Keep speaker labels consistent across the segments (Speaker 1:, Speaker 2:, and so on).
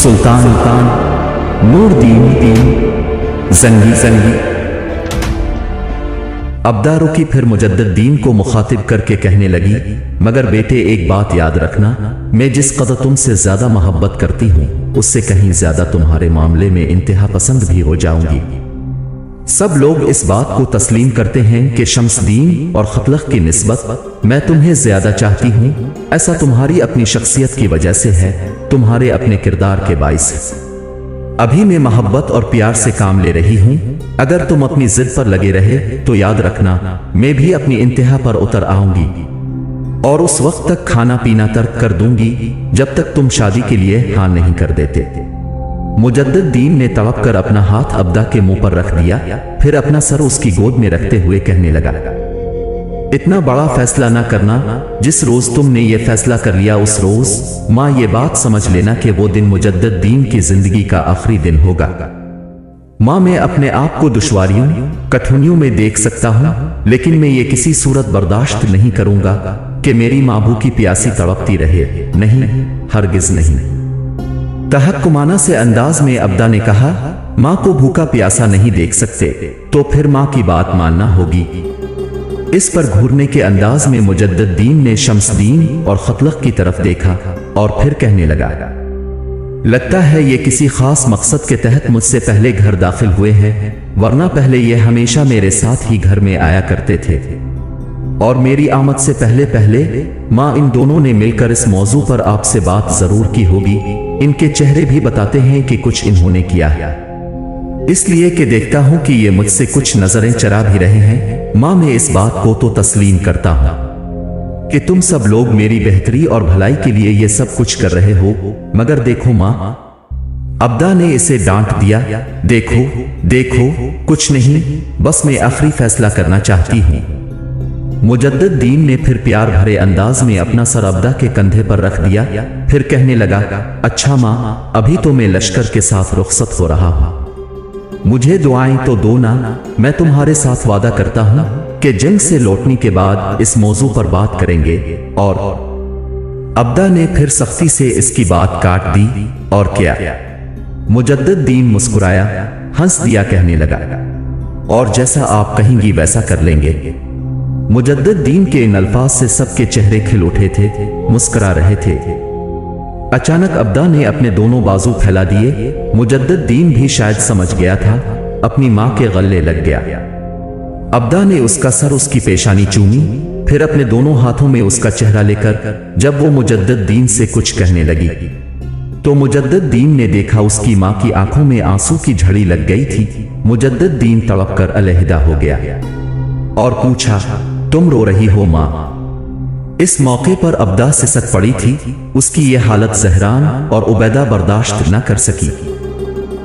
Speaker 1: सुल्तान Nureddin जंगी अब्दा रुकी, फिर मुजद्दिद दीन को मुखातिब करके कहने लगी, मगर बेटे एक बात याद रखना, मैं जिस कदर तुमसे ज्यादा मोहब्बत करती हूँ उससे कहीं ज्यादा तुम्हारे मामले में इंतहा पसंद भी हो जाऊंगी। सब लोग इस बात को तस्लीम करते हैं कि शम्सदीन और खतलख की निस्बत मैं तुम्हें ज्यादा चाहती हूँ। ऐसा तुम्हारी अपनी शख्सियत की वजह से है, तुम्हारे अपने किरदार के बाइस है। अभी मैं मोहब्बत और प्यार से काम ले रही हूँ, अगर तुम अपनी जिद पर लगे रहे तो याद रखना मैं भी अपनी इंतहा पर उतर आऊंगी और उस वक्त तक खाना पीना तर्क कर दूंगी जब तक तुम शादी के लिए हाँ नहीं कर देते। मुजद्दिद दीन ने तड़प कर अपना हाथ अब्दा के मुंह पर रख दिया, फिर अपना सर उसकी गोद में रखते हुए कहने लगा, इतना बड़ा फैसला ना करना। जिस रोज तुमने ये फैसला कर लिया उस रोज माँ ये बात समझ लेना कि वो दिन मुजद्दिद दीन की जिंदगी का आखिरी दिन होगा। माँ मैं अपने आप को दुश्वारियों कठिनाइयों में देख सकता हूँ, लेकिन मैं ये किसी सूरत बर्दाश्त नहीं करूंगा कि मेरी माँ भूखी प्यासी तड़पती रहे। नहीं, हरगिज नहीं। तहक्कुमाना से अंदाज में अब्दा ने कहा, माँ को भूखा प्यासा नहीं देख सकते तो फिर माँ की बात मानना होगी। इस पर घूरने के अंदाज में मुजद्दिद दीन ने शम्सदीन और खतलख की तरफ देखा और फिर कहने लगा, लगता है ये किसी खास मकसद के तहत मुझसे पहले घर दाखिल हुए हैं, वरना पहले ये हमेशा मेरे साथ ही घर में आया करते थे और मेरी आमद से पहले माँ इन दोनों ने मिलकर इस मौजू पर आपसे बात जरूर की होगी। इनके चेहरे भी बताते हैं कि कुछ इन्होंने किया है, इसलिए कि देखता हूं कि ये मुझसे कुछ नजरें चरा भी रहे हैं। माँ मैं इस बात को तो तस्लीम करता हूं कि तुम सब लोग मेरी बेहतरी और भलाई के लिए ये सब कुछ कर रहे हो, मगर देखो माँ, अब्दा ने इसे डांट दिया, देखो कुछ नहीं, बस मैं आखिरी फैसला करना चाहती हूँ। मुजद्दिद दीन ने फिर प्यार भरे अंदाज में अपना सर अब्दा के कंधे पर रख दिया, फिर कहने लगा, अच्छा माँ, अभी तो मैं लश्कर के साथ रुखसत हो रहा हूँ, मुझे दुआएं तो दो ना। मैं तुम्हारे साथ वादा करता हूँ कि जंग से लौटने के बाद इस मौजू पर बात करेंगे। और अब्दा ने फिर सख्ती से इसकी बात काट दी और क्या। मुजद्दिद दीन मुस्कुराया, हंस दिया, कहने लगा, और जैसा आप कहेंगी वैसा कर लेंगे। मुजद्दिद दीन के इन अल्फाज से सबके चेहरे खिल उठे थे, मुस्कुरा रहे थे। अचानक अब्दा ने अपने दोनों बाजू फैला दिए। मुजद्दिद दीन भी शायद समझ गया था, अपनी माँ के गले लग गया। अब्दा ने उसका सर, उसकी पेशानी चूमी, फिर अपने दोनों हाथों में उसका चेहरा लेकर जब वो मुजद्दिद दीन से कुछ कहने लगी तो मुजद्दिद दीन ने देखा उसकी माँ की आंखों में आंसू की झड़ी लग गई थी। मुजद्दिद दीन तड़प कर अलहदा हो गया और पूछा, तुम रो रही हो माँ? इस मौके पर अब्दा सिसक पड़ी थी। उसकी यह हालत ज़हरान और उबैदा बर्दाश्त न कर सकी।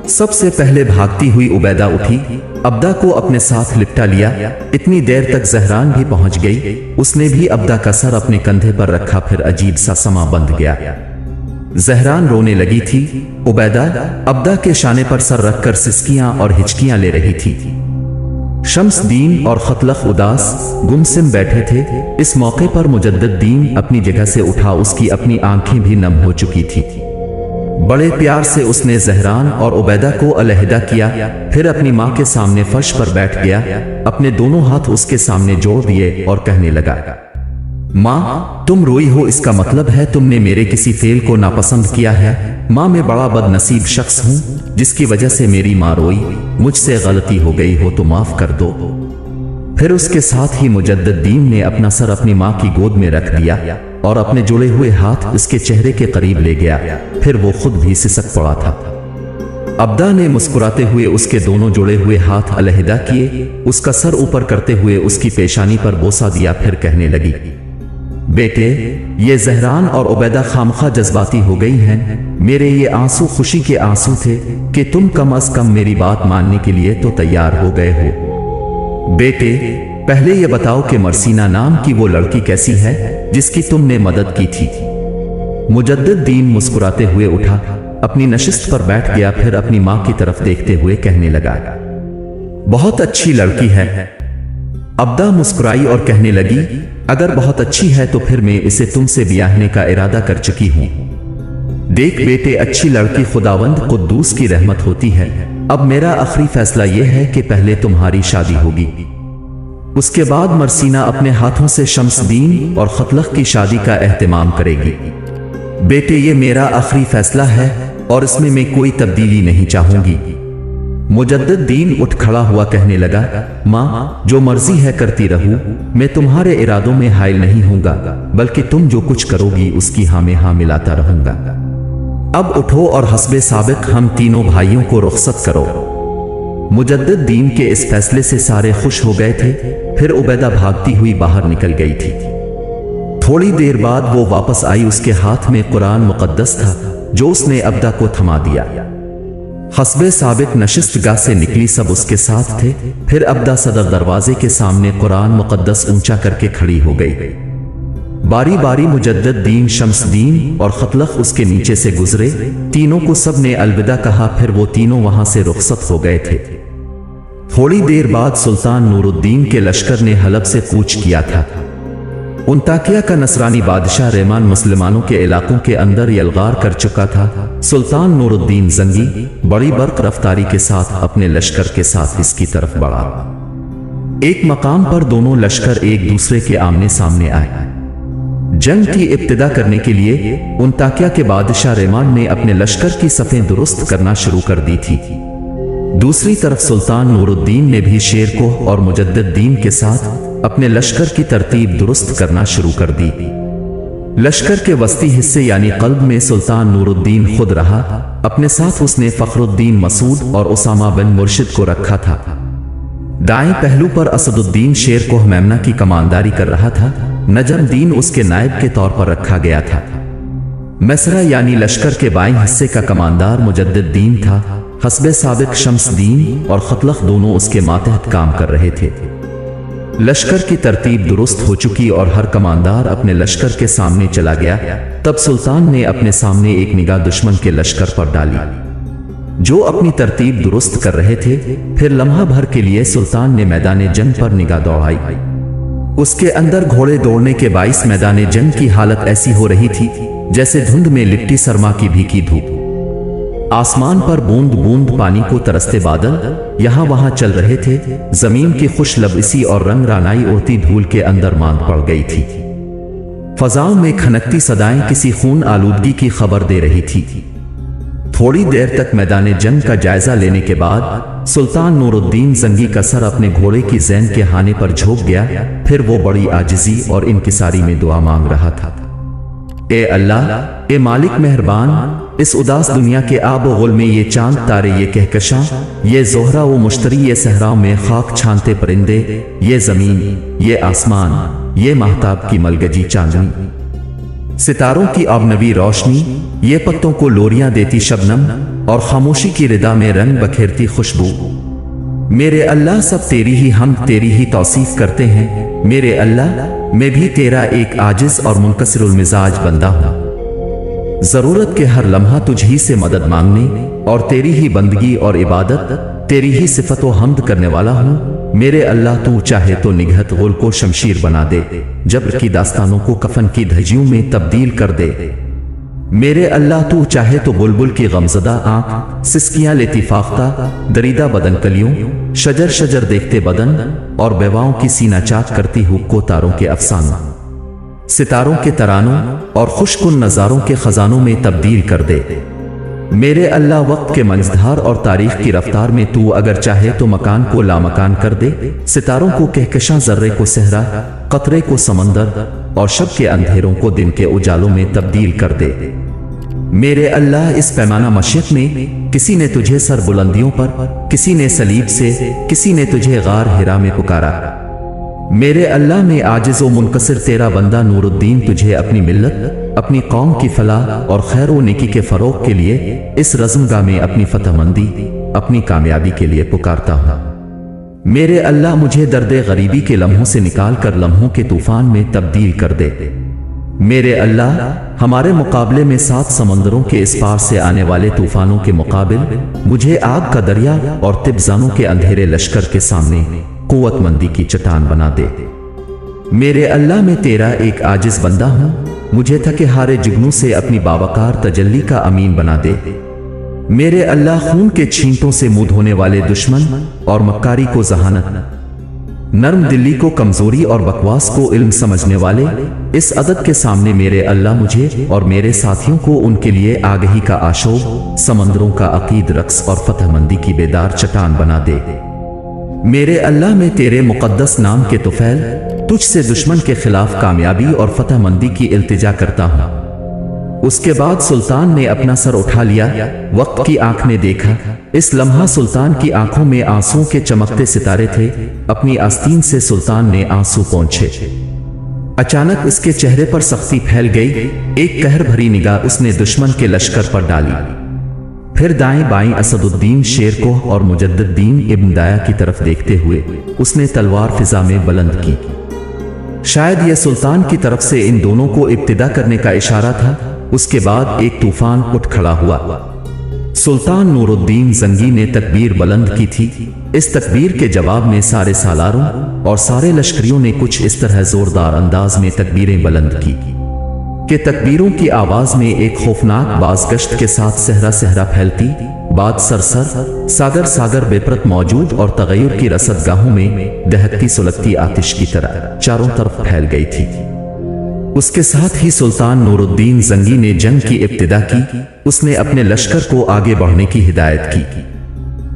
Speaker 1: सबसे पहले भागती हुई उबैदा उठी, अब्दा को अपने साथ लिपटा लिया। इतनी देर तक ज़हरान भी पहुंच गई, उसने भी अब्दा का सर अपने कंधे पर रखा, फिर अजीब सा समा बंध गया। ज़हरान रोने लगी थी। उबैदा अब्दा के शाने पर सर रखकर सिसकियां और हिचकियां ले रही थी। शम्सदीन और खतलख उदास गुमसिम बैठे थे। इस मौके पर मुजद्दिद दीन अपनी जगह से उठा, उसकी अपनी आंखें भी नम हो चुकी थी। बड़े प्यार से उसने ज़हरान और उबैदा को अलहदा किया, फिर अपनी माँ के सामने फर्श पर बैठ गया, अपने दोनों हाथ उसके सामने जोड़ दिए और कहने लगा, माँ तुम रोई हो, इसका मतलब है तुमने मेरे किसी फेल को नापसंद किया है। माँ मैं बड़ा बदनसीब शख्स हूँ जिसकी वजह से मेरी माँ रोई, मुझसे गलती हो गई हो तो माफ कर दो। फिर उसके साथ ही मुजद्दिद दीन ने अपना सर अपनी माँ की गोद में रख दिया और अपने जुड़े हुए हाथ उसके चेहरे के करीब ले गया, फिर वो खुद भी सिसक पड़ा था। अब्दा ने मुस्कुराते हुए उसके दोनों जुड़े हुए हाथ अलहदा किए, उसका सर ऊपर करते हुए उसकी पेशानी पर बोसा दिया, फिर कहने लगी, बेटे ये ज़हरान और उबैदा खामखा जज्बाती हो गई हैं। मेरे ये आंसू खुशी के आंसू थे कि तुम कम अज कम मेरी बात मानने के लिए तो तैयार हो गए हो। बेटे पहले ये बताओ कि मरसीना नाम की वो लड़की कैसी है जिसकी तुमने मदद की थी। मुजद्दिद दीन मुस्कुराते हुए उठा, अपनी नशिस्त पर बैठ गया, फिर अपनी माँ की तरफ देखते हुए कहने लगा, बहुत अच्छी लड़की है। अब्दा मुस्कुराई और कहने लगी, अगर बहुत अच्छी है तो फिर मैं इसे तुमसे ब्याहने का इरादा कर चुकी हूं। देख बेटे, अच्छी लड़की खुदावंद कुद्दूस की रहमत होती है। अब मेरा आखिरी फैसला यह है कि पहले तुम्हारी शादी होगी, उसके बाद मरसीना अपने हाथों से शम्सदीन और खतलख की शादी का एहतमाम करेगी। बेटे, ये मेरा आखिरी फैसला है और इसमें मैं कोई तब्दीली नहीं चाहूंगी। मुजद्दिद दीन उठ खड़ा हुआ कहने लगा, माँ, जो मर्जी है करती रहूं, मैं तुम्हारे इरादों में हाइल नहीं होऊंगा, बल्कि तुम जो कुछ करोगी उसकी हाँ में हाँ मिलाता रहूंगा। अब उठो और हस्बे साबिक हम तीनों भाइयों को रुखसत करो। मुजद्दिद दीन के इस फैसले से सारे खुश हो गए थे। फिर उबैदा भागती हुई बाहर निकल गई थी। थोड़ी देर बाद वो वापस आई, उसके हाथ में कुरान मुकद्दस था जो उसने अब्दा को थमा दिया। हस्बे साबिक नशिस्तगाह से निकली, सब उसके साथ थे। फिर अब्दा सदर दरवाजे के सामने कुरान मुकद्दस ऊंचा करके खड़ी हो गई। बारी बारी मुजद्दिद दीन, शम्सदीन और खतलख उसके नीचे से गुजरे। तीनों को सब ने अलविदा कहा। फिर वो तीनों वहां से रुखसत हो गए थे। थोड़ी देर बाद सुल्तान नूरुद्दीन के लश्कर ने हलब से कूच किया था। उनताकिया का नसरानी बादशाह रेमान मुसलमानों के इलाकों के अंदर यलगार कर चुका था। सुल्तान नूरुद्दीन जंगी बड़ी बर्क रफ्तारी के साथ अपने लश्कर के साथ इसकी तरफ बढ़ा। एक मकाम पर दोनों लश्कर एक दूसरे के आमने सामने आए। जंग की इब्तिदा करने के लिए उनताकिया के बादशाह रेमान ने अपने लश्कर की सफ़ें दुरुस्त करना शुरू कर दी थी। दूसरी तरफ सुल्तान नूरुद्दीन ने भी शेरकोह और मुजद्दिद दीन के साथ अपने लश्कर की तरतीब दुरुस्त करना शुरू कर दी। लश्कर के वस्ती हिस्से यानी कल्ब में सुल्तान नूरुद्दीन खुद रहा। अपने साथ उसने फखरुद्दीन मसूद और उसामा बिन मुर्शिद को रखा था। दाएं पहलू पर असदुद्दीन शेरकोह मेमना की कमांदारी कर रहा था। नजमदीन उसके नायब के तौर पर रखा गया था। मसरा यानी लश्कर के बाएं हिस्से का कमांदार मुजद्दिद दीन था। हस्बे साबिक शम्सदीन और खतलख दोनों उसके मातहत काम कर रहे थे। लश्कर की तरतीब दुरुस्त हो चुकी और हर कमांदार अपने लश्कर के सामने चला गया। तब सुल्तान ने अपने सामने एक निगाह दुश्मन के लश्कर पर डाली जो अपनी तरतीब दुरुस्त कर रहे थे। फिर लम्हा भर के लिए सुल्तान ने मैदान जंग पर निगाह दौड़ाई। उसके अंदर घोड़े दौड़ने के बाइस मैदान जंग की हालत ऐसी हो रही थी जैसे धुंध में लिपटी सरमा की भीगी धूप। आसमान पर बूंद बूंद पानी को तरसते बादल यहां वहां चल रहे थे। जमीन की खुश लबसी और रंग रानाई उड़ती धूल के अंदर मांद पड़ गई थी। फजाओं में खनकती सदाएं किसी खून आलूदगी की खबर दे रही थी। थोड़ी देर तक मैदान जंग का जायजा लेने के बाद सुल्तान नूरुद्दीन जंगी का सर अपने घोड़े की ज़ैन के हाने पर झोंक गया। फिर वो बड़ी आजिज़ी और इनकिसारी में दुआ मांग रहा था। ए अल्लाह, ए मालिक मेहरबान, इस उदास दुनिया के आब व गुल में ये चांद तारे, ये कहकशां, ये जोहरा व मुश्तरी, ये सहराओं में खाक छानते परिंदे, ये जमीन, ये आसमान, ये महताब की मलगजी चांदनी, सितारों की आबनवी रोशनी, ये पत्तों को लोरियां देती शबनम और खामोशी की रिदा में रंग बखेरती खुशबू। मेरे अल्लाह, सब तेरी ही हम तेरी ही तौसीफ करते हैं। मेरे अल्लाह, मैं भी तेरा एक आजिज और मुनकसिरुल मिजाज बंदा हूँ। जरूरत के हर लम्हा तुझ ही से मदद मांगने और तेरी ही बंदगी और इबादत, तेरी ही सिफत व हम्द करने वाला हूँ। मेरे अल्लाह, तू चाहे तो निगहत गुल को शमशीर बना दे, जब्र की दास्तानों को कफन की धज्जियों में तब्दील कर दे। मेरे अल्लाह, तू चाहे तो बुलबुल की गमजदा आंख, सिसकियां लेती फाख्ता, दरीदा बदन कलियों, शजर शजर देखते बदन और बेवाओं की सीना चाक करती हुक्को तारों के अफसानों, सितारों के तरानों और खुशकुन नज़ारों के खजानों में तब्दील कर दे। मेरे अल्लाह, वक्त के मंजधार और तारीख की रफ्तार में तू अगर चाहे तो मकान को लामकान कर दे, सितारों को कहकशां, जर्रे को सहरा, कतरे को समंदर और शब के अंधेरों को दिन के उजालों में तब्दील कर दे। मेरे अल्लाह, इस पैमाना मशरिक़ में किसी ने तुझे सर बुलंदियों पर, किसी ने सलीब से, किसी ने तुझे गार हिरा में पुकारा। मेरे अल्लाह, में आजिज़ व मुनकसिर तेरा बंदा नूरुद्दीन तुझे अपनी मिल्लत, अपनी कौम की फलाह और खैर व नेकी के फरोग के लिए इस रज़्मगाह में अपनी फतहमंदी, अपनी कामयाबी के लिए पुकारता हूँ। मेरे अल्लाह, मुझे दर्दे गरीबी के लम्हों से निकाल कर लम्हों के तूफान में तब्दील कर दे। मेरे अल्लाह, हमारे मुकाबले में 7 समंदरों के इस पार से आने वाले तूफानों के मुकाबिल मुझे आग का दरिया और तिब्जानों के अंधेरे लश्कर के सामने कुव्वतमंदी की चट्टान बना दे। मेरे अल्लाह, मैं तेरा एक आजिज बंदा हूँ, مجھے تھکے ہارے جگنوں سے اپنی باوقار تجلی کا امین بنا دے۔ میرے اللہ خون کے چھینٹوں سے منہ دھونے والے دشمن اور مکاری کو ذہانت، نرم دلی کو کمزوری اور بکواس کو علم سمجھنے والے اس عدد کے سامنے میرے اللہ مجھے اور میرے ساتھیوں کو ان کے لیے آگہی کا آشوب، سمندروں کا عقید رقص اور فتح مندی کی بیدار چٹان بنا دے۔ میرے اللہ میں تیرے مقدس نام کے طفیل تجھ سے دشمن کے خلاف کامیابی اور فتح مندی کی التجا کرتا ہوں۔ اس کے بعد سلطان نے اپنا سر اٹھا لیا، وقت کی آنکھ نے دیکھا، اس لمحہ سلطان کی آنکھوں میں آنسوں کے چمکتے ستارے تھے، اپنی آستین سے سلطان نے آنسو پونچھے۔ اچانک اس کے چہرے پر سختی پھیل گئی، ایک قہر بھری نگاہ اس نے دشمن کے لشکر پر ڈالی، پھر دائیں بائیں اسد الدین شیر کو اور مجدد الدین ابن دایا کی طرف دیکھتے ہوئے اس نے تلوار فضا میں بلند کی۔ شاید یہ سلطان کی طرف سے ان دونوں کو ابتدا کرنے کا اشارہ تھا۔ اس کے بعد ایک طوفان اٹھ کھڑا ہوا۔ سلطان نور الدین زنگی نے تکبیر بلند کی تھی، اس تکبیر کے جواب میں سارے سالاروں اور سارے لشکریوں نے کچھ اس طرح زوردار انداز میں تکبیریں بلند کی کہ تکبیروں کی آواز میں ایک خوفناک بازگشت کے ساتھ صحرا صحرا پھیلتی، باد سرسر ساگر ساگر بے پرت موجود اور تغیر کی رصد گاہوں میں دہکتی سلگتی آتش کی طرح چاروں طرف پھیل گئی تھی۔ اس کے ساتھ ہی سلطان نور الدین زنگی نے جنگ کی ابتدا کی، اس نے اپنے لشکر کو آگے بڑھنے کی ہدایت کی۔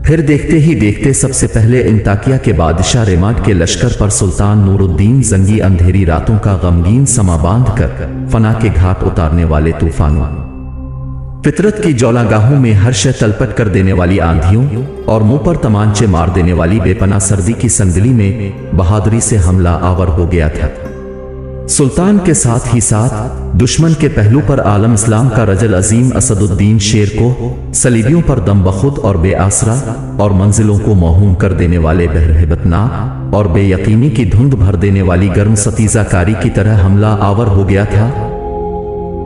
Speaker 1: پھر دیکھتے ہی دیکھتے سب سے پہلے انطاکیہ کے بادشاہ ریماٹ کے لشکر پر سلطان نور الدین زنگی اندھیری راتوں کا غمگین سما باندھ کر فنا کے گھاٹ اتارنے والے طوفانوں، فطرت کی جولاگاہوں میں ہر شے تلپٹ کر دینے والی آندھیوں اور منہ پر تمانچے مار دینے والی بے پناہ سردی کی سنگلی میں بہادری سے حملہ آور ہو گیا تھا۔ سلطان کے ساتھ ہی ساتھ دشمن کے پہلو پر عالم اسلام کا رجل عظیم اسد الدین شیر کو صلیبیوں پر دم بخود اور بے آسرا اور منزلوں کو موہوم کر دینے والے بہرہبت ناک اور بے یقینی کی دھند بھر دینے والی گرم ستیزہ کاری کی طرح حملہ آور ہو گیا تھا۔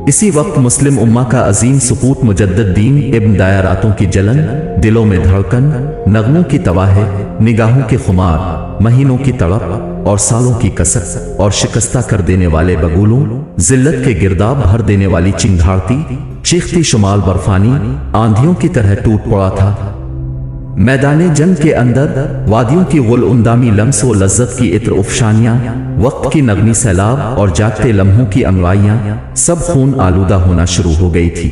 Speaker 1: اسی وقت مسلم امہ کا عظیم سپوت مجدد الدین ابن دایا راتوں کی جلن، دلوں میں دھڑکن، نغموں کی تواہے، نگاہوں کے خمار، مہینوں کی تڑپ اور سالوں کی کسر اور شکستہ کر دینے والے بگولوں، ذلت کے گرداب بھر دینے والی چنگھاڑتی چیختی شمال برفانی آندھیوں کی طرح ٹوٹ پڑا تھا۔ میدان جنگ کے اندر وادیوں کی غل اندامی لمس و لذت کی عطر افشانیاں، وقت کی نغمی سیلاب اور جاگتے لمحوں کی انگڑائیاں، سب خون آلودہ ہونا شروع ہو گئی تھی۔